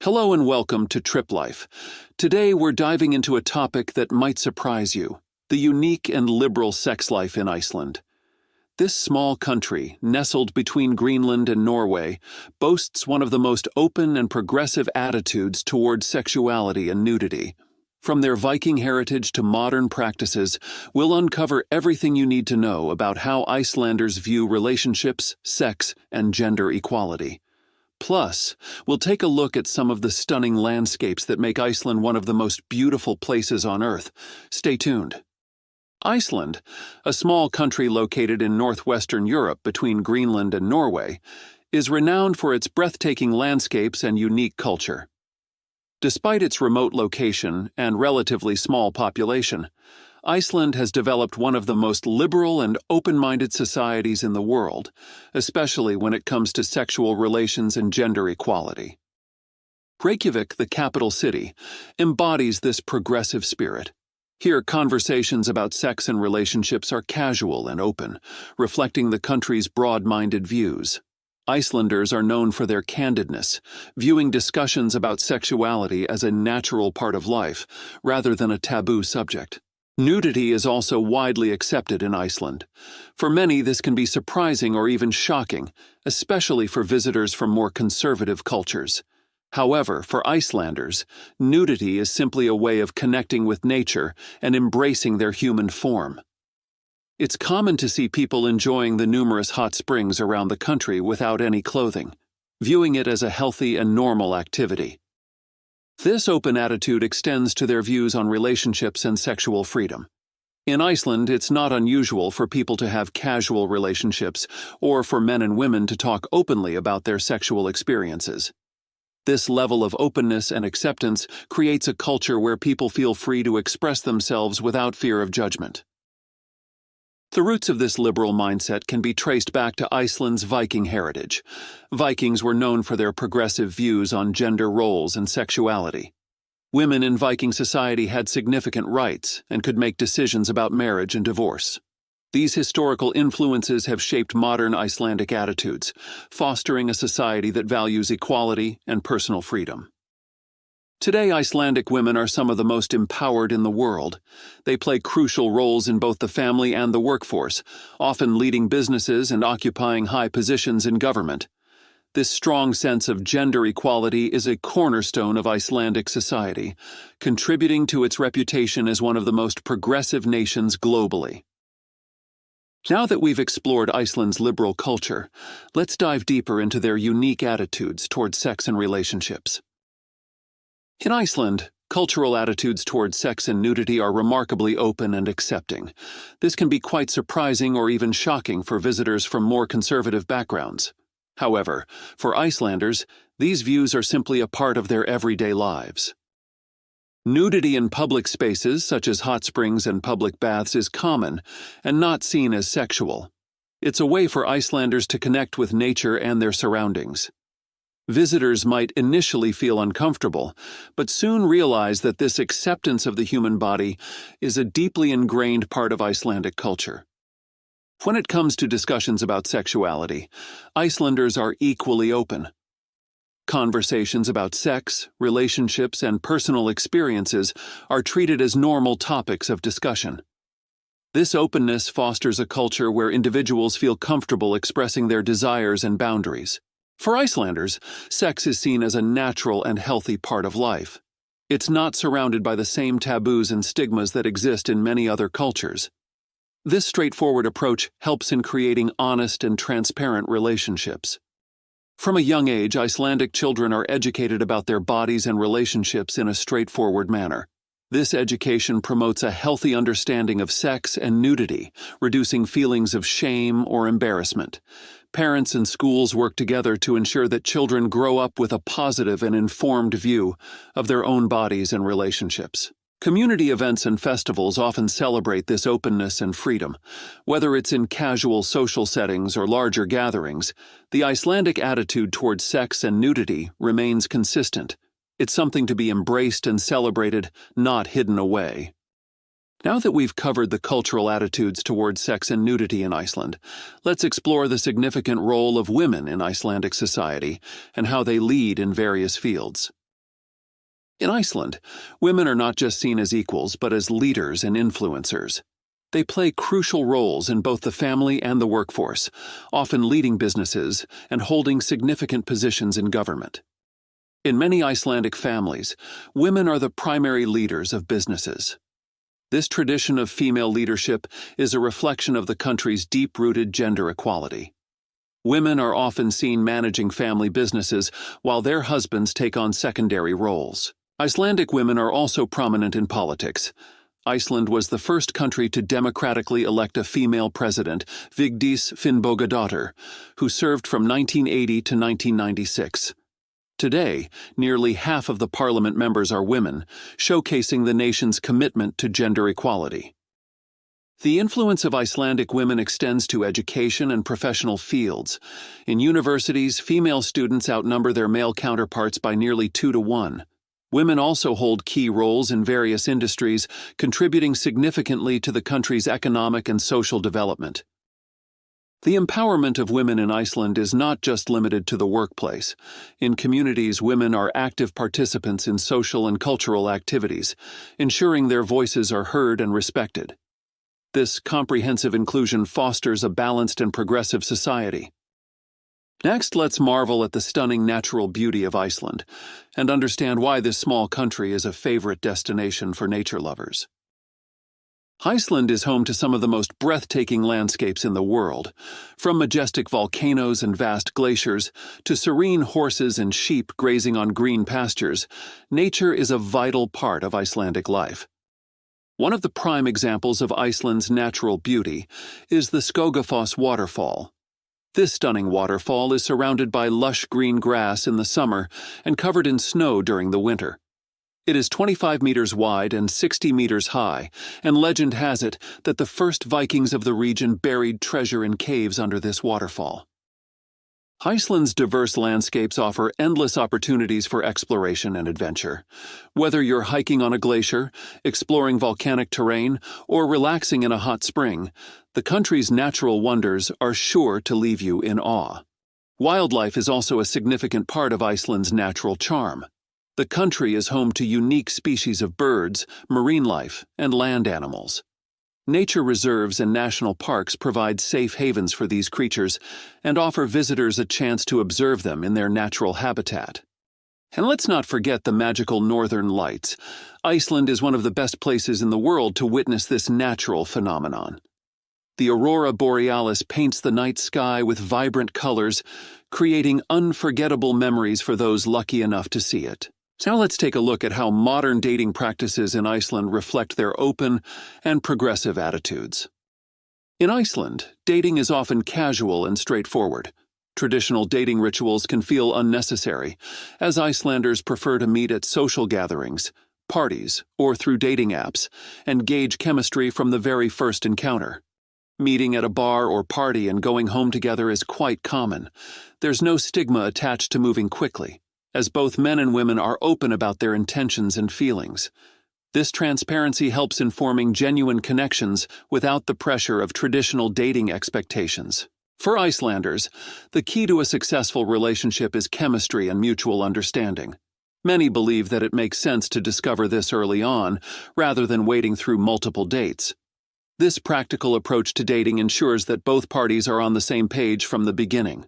Hello and welcome to TripLife. Today we're diving into a topic that might surprise you, the unique and liberal sex life in Iceland. This small country, nestled between Greenland and Norway, boasts one of the most open and progressive attitudes towards sexuality and nudity. From their Viking heritage to modern practices, we'll uncover everything you need to know about how Icelanders view relationships, sex, and gender equality. Plus, we'll take a look at some of the stunning landscapes that make Iceland one of the most beautiful places on Earth. Stay tuned. Iceland, a small country located in northwestern Europe between Greenland and Norway, is renowned for its breathtaking landscapes and unique culture. Despite its remote location and relatively small population, Iceland has developed one of the most liberal and open-minded societies in the world, especially when it comes to sexual relations and gender equality. Reykjavik, the capital city, embodies this progressive spirit. Here, conversations about sex and relationships are casual and open, reflecting the country's broad-minded views. Icelanders are known for their candidness, viewing discussions about sexuality as a natural part of life, rather than a taboo subject. Nudity is also widely accepted in Iceland. For many, this can be surprising or even shocking, especially for visitors from more conservative cultures. However, for Icelanders, nudity is simply a way of connecting with nature and embracing their human form. It's common to see people enjoying the numerous hot springs around the country without any clothing, viewing it as a healthy and normal activity. This open attitude extends to their views on relationships and sexual freedom. In Iceland, it's not unusual for people to have casual relationships or for men and women to talk openly about their sexual experiences. This level of openness and acceptance creates a culture where people feel free to express themselves without fear of judgment. The roots of this liberal mindset can be traced back to Iceland's Viking heritage. Vikings were known for their progressive views on gender roles and sexuality. Women in Viking society had significant rights and could make decisions about marriage and divorce. These historical influences have shaped modern Icelandic attitudes, fostering a society that values equality and personal freedom. Today, Icelandic women are some of the most empowered in the world. They play crucial roles in both the family and the workforce, often leading businesses and occupying high positions in government. This strong sense of gender equality is a cornerstone of Icelandic society, contributing to its reputation as one of the most progressive nations globally. Now that we've explored Iceland's liberal culture, let's dive deeper into their unique attitudes toward sex and relationships. In Iceland, cultural attitudes towards sex and nudity are remarkably open and accepting. This can be quite surprising or even shocking for visitors from more conservative backgrounds. However, for Icelanders, these views are simply a part of their everyday lives. Nudity in public spaces, such as hot springs and public baths, is common and not seen as sexual. It's a way for Icelanders to connect with nature and their surroundings. Visitors might initially feel uncomfortable, but soon realize that this acceptance of the human body is a deeply ingrained part of Icelandic culture. When it comes to discussions about sexuality, Icelanders are equally open. Conversations about sex, relationships, and personal experiences are treated as normal topics of discussion. This openness fosters a culture where individuals feel comfortable expressing their desires and boundaries. For Icelanders, sex is seen as a natural and healthy part of life. It's not surrounded by the same taboos and stigmas that exist in many other cultures. This straightforward approach helps in creating honest and transparent relationships. From a young age, Icelandic children are educated about their bodies and relationships in a straightforward manner. This education promotes a healthy understanding of sex and nudity, reducing feelings of shame or embarrassment. Parents and schools work together to ensure that children grow up with a positive and informed view of their own bodies and relationships. Community events and festivals often celebrate this openness and freedom. Whether it's in casual social settings or larger gatherings, the Icelandic attitude towards sex and nudity remains consistent. It's something to be embraced and celebrated, not hidden away. Now that we've covered the cultural attitudes towards sex and nudity in Iceland, let's explore the significant role of women in Icelandic society and how they lead in various fields. In Iceland, women are not just seen as equals, but as leaders and influencers. They play crucial roles in both the family and the workforce, often leading businesses and holding significant positions in government. In many Icelandic families, women are the primary leaders of businesses. This tradition of female leadership is a reflection of the country's deep-rooted gender equality. Women are often seen managing family businesses while their husbands take on secondary roles. Icelandic women are also prominent in politics. Iceland was the first country to democratically elect a female president, Vigdís Finnbogadóttir, who served from 1980 to 1996. Today, nearly half of the parliament members are women, showcasing the nation's commitment to gender equality. The influence of Icelandic women extends to education and professional fields. In universities, female students outnumber their male counterparts by nearly 2-to-1. Women also hold key roles in various industries, contributing significantly to the country's economic and social development. The empowerment of women in Iceland is not just limited to the workplace. In communities, women are active participants in social and cultural activities, ensuring their voices are heard and respected. This comprehensive inclusion fosters a balanced and progressive society. Next, let's marvel at the stunning natural beauty of Iceland and understand why this small country is a favorite destination for nature lovers. Iceland is home to some of the most breathtaking landscapes in the world. From majestic volcanoes and vast glaciers to serene horses and sheep grazing on green pastures, nature is a vital part of Icelandic life. One of the prime examples of Iceland's natural beauty is the Skogafoss waterfall. This stunning waterfall is surrounded by lush green grass in the summer and covered in snow during the winter. It is 25 meters wide and 60 meters high, and legend has it that the first Vikings of the region buried treasure in caves under this waterfall. Iceland's diverse landscapes offer endless opportunities for exploration and adventure. Whether you're hiking on a glacier, exploring volcanic terrain, or relaxing in a hot spring, the country's natural wonders are sure to leave you in awe. Wildlife is also a significant part of Iceland's natural charm. The country is home to unique species of birds, marine life, and land animals. Nature reserves and national parks provide safe havens for these creatures and offer visitors a chance to observe them in their natural habitat. And let's not forget the magical northern lights. Iceland is one of the best places in the world to witness this natural phenomenon. The aurora borealis paints the night sky with vibrant colors, creating unforgettable memories for those lucky enough to see it. Now let's take a look at how modern dating practices in Iceland reflect their open and progressive attitudes. In Iceland, dating is often casual and straightforward. Traditional dating rituals can feel unnecessary, as Icelanders prefer to meet at social gatherings, parties, or through dating apps, and gauge chemistry from the very first encounter. Meeting at a bar or party and going home together is quite common. There's no stigma attached to moving quickly, as both men and women are open about their intentions and feelings. This transparency helps in forming genuine connections without the pressure of traditional dating expectations. For Icelanders, the key to a successful relationship is chemistry and mutual understanding. Many believe that it makes sense to discover this early on, rather than waiting through multiple dates. This practical approach to dating ensures that both parties are on the same page from the beginning.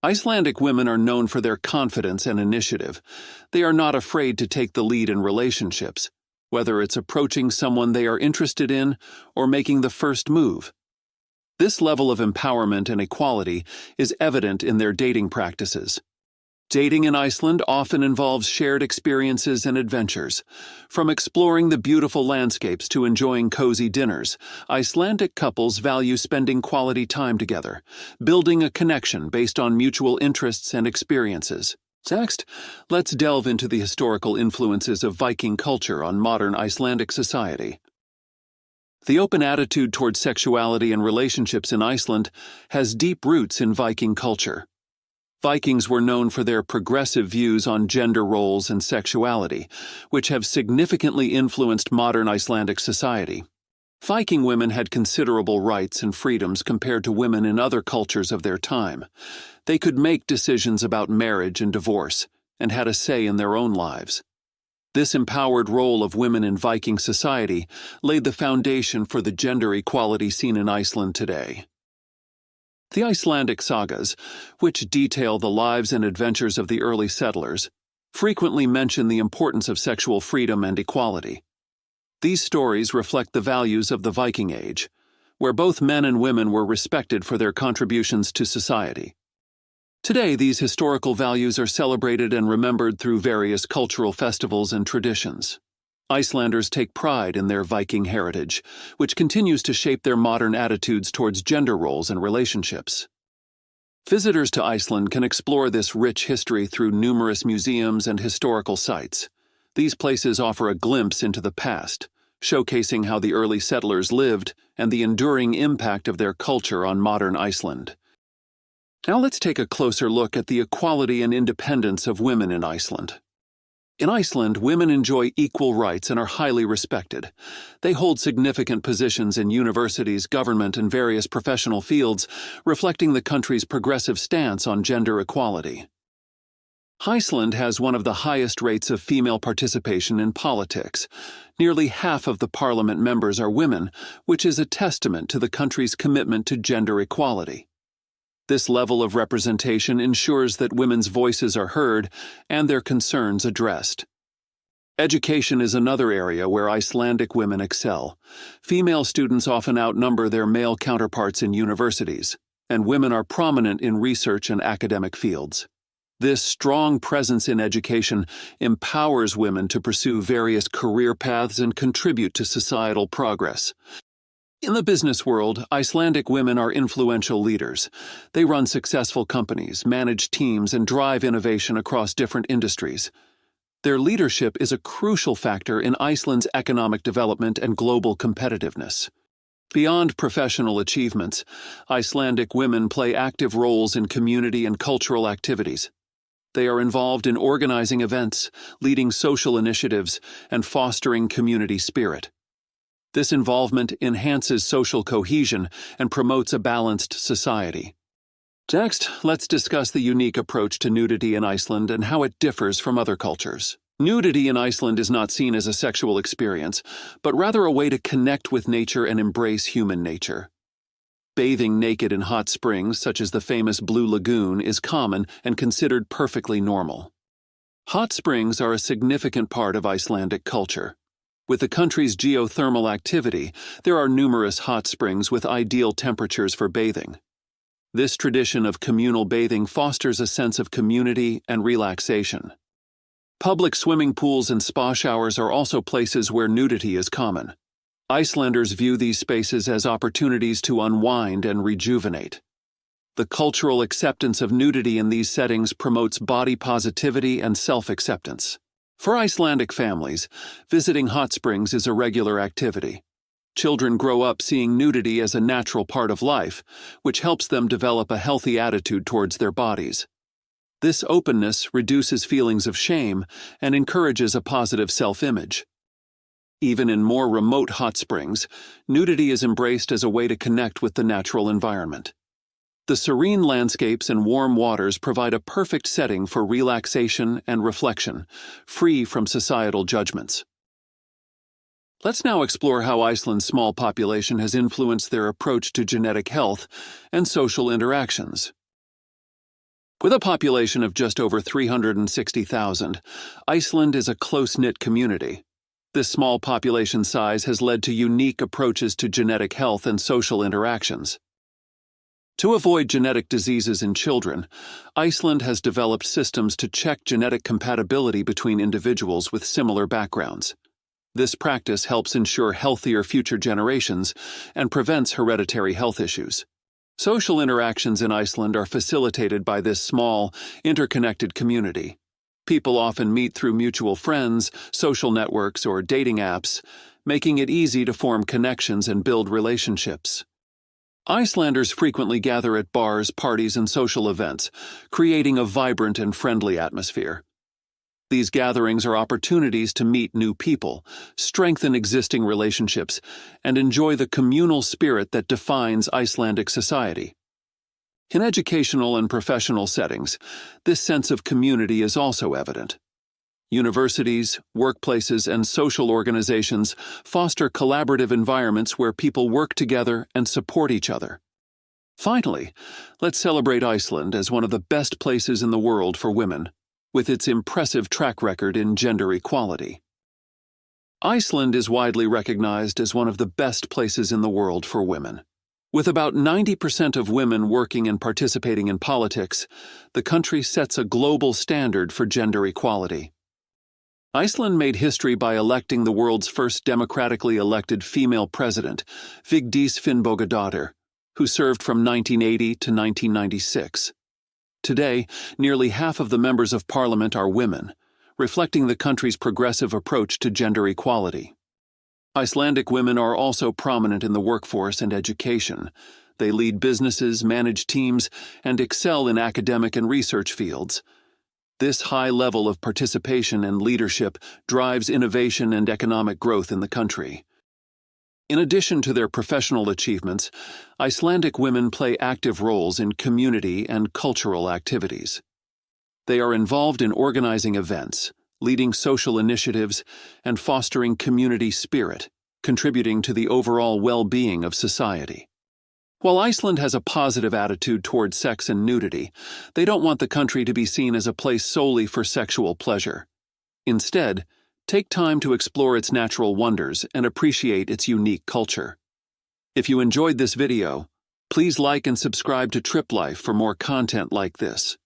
Icelandic women are known for their confidence and initiative. They are not afraid to take the lead in relationships, whether it's approaching someone they are interested in or making the first move. This level of empowerment and equality is evident in their dating practices. Dating in Iceland often involves shared experiences and adventures. From exploring the beautiful landscapes to enjoying cozy dinners, Icelandic couples value spending quality time together, building a connection based on mutual interests and experiences. Next, let's delve into the historical influences of Viking culture on modern Icelandic society. The open attitude toward sexuality and relationships in Iceland has deep roots in Viking culture. Vikings were known for their progressive views on gender roles and sexuality, which have significantly influenced modern Icelandic society. Viking women had considerable rights and freedoms compared to women in other cultures of their time. They could make decisions about marriage and divorce, and had a say in their own lives. This empowered role of women in Viking society laid the foundation for the gender equality seen in Iceland today. The Icelandic sagas, which detail the lives and adventures of the early settlers, frequently mention the importance of sexual freedom and equality. These stories reflect the values of the Viking Age, where both men and women were respected for their contributions to society. Today, these historical values are celebrated and remembered through various cultural festivals and traditions. Icelanders take pride in their Viking heritage, which continues to shape their modern attitudes towards gender roles and relationships. Visitors to Iceland can explore this rich history through numerous museums and historical sites. These places offer a glimpse into the past, showcasing how the early settlers lived and the enduring impact of their culture on modern Iceland. Now let's take a closer look at the equality and independence of women in Iceland. In Iceland, women enjoy equal rights and are highly respected. They hold significant positions in universities, government, and various professional fields, reflecting the country's progressive stance on gender equality. Iceland has one of the highest rates of female participation in politics. Nearly half of the parliament members are women, which is a testament to the country's commitment to gender equality. This level of representation ensures that women's voices are heard and their concerns addressed. Education is another area where Icelandic women excel. Female students often outnumber their male counterparts in universities, and women are prominent in research and academic fields. This strong presence in education empowers women to pursue various career paths and contribute to societal progress. In the business world, Icelandic women are influential leaders. They run successful companies, manage teams, and drive innovation across different industries. Their leadership is a crucial factor in Iceland's economic development and global competitiveness. Beyond professional achievements, Icelandic women play active roles in community and cultural activities. They are involved in organizing events, leading social initiatives, and fostering community spirit. This involvement enhances social cohesion and promotes a balanced society. Next, let's discuss the unique approach to nudity in Iceland and how it differs from other cultures. Nudity in Iceland is not seen as a sexual experience, but rather a way to connect with nature and embrace human nature. Bathing naked in hot springs, such as the famous Blue Lagoon, is common and considered perfectly normal. Hot springs are a significant part of Icelandic culture. With the country's geothermal activity, there are numerous hot springs with ideal temperatures for bathing. This tradition of communal bathing fosters a sense of community and relaxation. Public swimming pools and spa showers are also places where nudity is common. Icelanders view these spaces as opportunities to unwind and rejuvenate. The cultural acceptance of nudity in these settings promotes body positivity and self-acceptance. For Icelandic families, visiting hot springs is a regular activity. Children grow up seeing nudity as a natural part of life, which helps them develop a healthy attitude towards their bodies. This openness reduces feelings of shame and encourages a positive self-image. Even in more remote hot springs, nudity is embraced as a way to connect with the natural environment. The serene landscapes and warm waters provide a perfect setting for relaxation and reflection, free from societal judgments. Let's now explore how Iceland's small population has influenced their approach to genetic health and social interactions. With a population of just over 360,000, Iceland is a close-knit community. This small population size has led to unique approaches to genetic health and social interactions. To avoid genetic diseases in children, Iceland has developed systems to check genetic compatibility between individuals with similar backgrounds. This practice helps ensure healthier future generations and prevents hereditary health issues. Social interactions in Iceland are facilitated by this small, interconnected community. People often meet through mutual friends, social networks, or dating apps, making it easy to form connections and build relationships. Icelanders frequently gather at bars, parties, and social events, creating a vibrant and friendly atmosphere. These gatherings are opportunities to meet new people, strengthen existing relationships, and enjoy the communal spirit that defines Icelandic society. In educational and professional settings, this sense of community is also evident. Universities, workplaces, and social organizations foster collaborative environments where people work together and support each other. Finally, let's celebrate Iceland as one of the best places in the world for women, with its impressive track record in gender equality. Iceland is widely recognized as one of the best places in the world for women. With about 90% of women working and participating in politics, the country sets a global standard for gender equality. Iceland made history by electing the world's first democratically elected female president, Vigdís Finnbogadóttir, who served from 1980 to 1996. Today, nearly half of the members of parliament are women, reflecting the country's progressive approach to gender equality. Icelandic women are also prominent in the workforce and education. They lead businesses, manage teams, and excel in academic and research fields. This high level of participation and leadership drives innovation and economic growth in the country. In addition to their professional achievements, Icelandic women play active roles in community and cultural activities. They are involved in organizing events, leading social initiatives, and fostering community spirit, contributing to the overall well-being of society. While Iceland has a positive attitude toward sex and nudity, they don't want the country to be seen as a place solely for sexual pleasure. Instead, take time to explore its natural wonders and appreciate its unique culture. If you enjoyed this video, please like and subscribe to TripLife for more content like this.